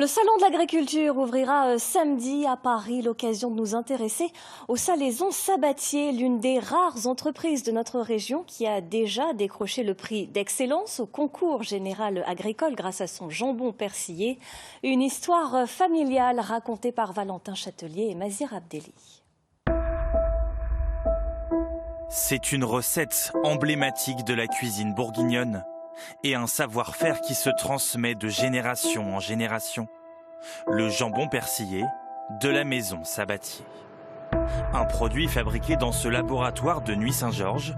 Le salon de l'agriculture ouvrira samedi à Paris, l'occasion de nous intéresser aux salaisons Sabatier, l'une des rares entreprises de notre région qui a déjà décroché le prix d'excellence au concours général agricole grâce à son jambon persillé. Une histoire familiale racontée par Valentin Châtelier et Mazir Abdelli. C'est une recette emblématique de la cuisine bourguignonne et un savoir-faire qui se transmet de génération en génération. Le jambon persillé de la maison Sabatier. Un produit fabriqué dans ce laboratoire de Nuit-Saint-Georges.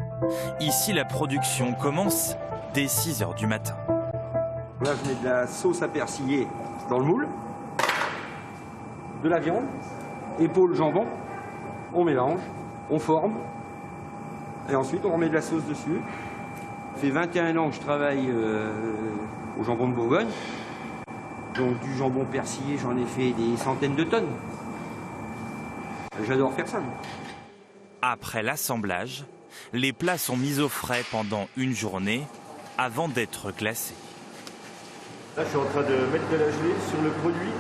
Ici, la production commence dès 6 h du matin. Là, je mets de la sauce à persiller dans le moule, de la viande, épaule, jambon, on mélange, on forme, et ensuite on remet de la sauce dessus. Ça fait 21 ans que je travaille au jambon de Bourgogne. Donc du jambon persillé, j'en ai fait des centaines de tonnes. J'adore faire ça. Après l'assemblage, les plats sont mis au frais pendant une journée avant d'être glacés. Là, je suis en train de mettre de la gelée sur le produit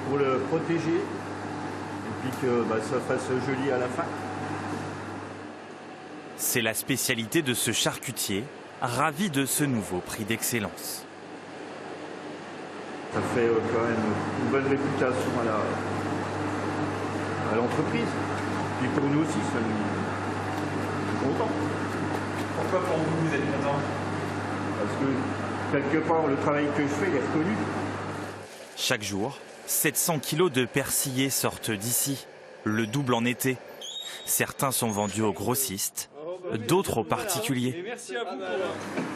pour le protéger et puis que ça fasse joli à la fin. C'est la spécialité de ce charcutier, ravi de ce nouveau prix d'excellence. Ça fait quand même une bonne réputation à l'entreprise. Et pour nous aussi, ça nous est content. Pourquoi pour vous êtes content? Parce que quelque part, le travail que je fais, il est reconnu. Chaque jour, 700 kilos de persillés sortent d'ici, le double en été. Certains sont vendus aux grossistes, d'autres aux particuliers.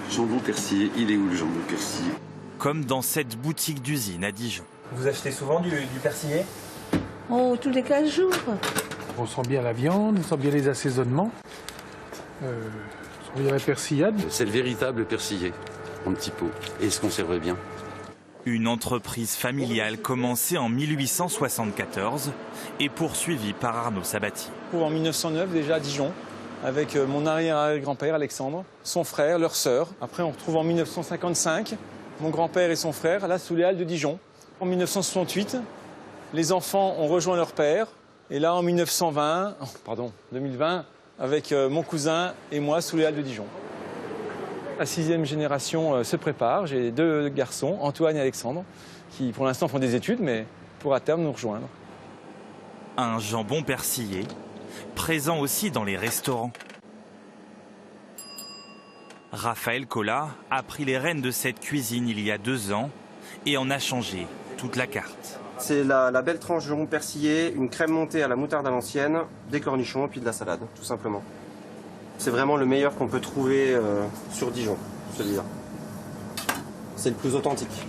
Jambon persillé, il est où le jambon persillé? Comme dans cette boutique d'usine à Dijon. Vous achetez souvent du persillé? Oh, tous les 15 jours. On sent bien la viande, on sent bien les assaisonnements, on sent bien la persillade. C'est le véritable persillé, en petit pot, et il se conserve bien. Une entreprise familiale commencée en 1874 et poursuivie par Arnaud Sabatier. En 1909 déjà à Dijon, avec mon arrière-grand-père Alexandre, son frère, leur sœur. Après on retrouve en 1955 mon grand-père et son frère là sous les halles de Dijon. En 1968, les enfants ont rejoint leur père. Et là en 2020, avec mon cousin et moi sous les halles de Dijon. La 6e génération se prépare. J'ai 2 garçons, Antoine et Alexandre, qui pour l'instant font des études, mais pour à terme nous rejoindre. Un jambon persillé, présent aussi dans les restaurants. Raphaël Collat a pris les rênes de cette cuisine il y a 2 ans et en a changé toute la carte. C'est la belle tranche de jambon persillé, une crème montée à la moutarde à l'ancienne, des cornichons et puis de la salade, tout simplement. C'est vraiment le meilleur qu'on peut trouver sur Dijon, celui-là. C'est le plus authentique.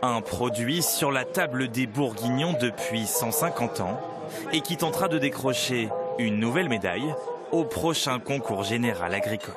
Un produit sur la table des Bourguignons depuis 150 ans et qui tentera de décrocher une nouvelle médaille au prochain concours général agricole.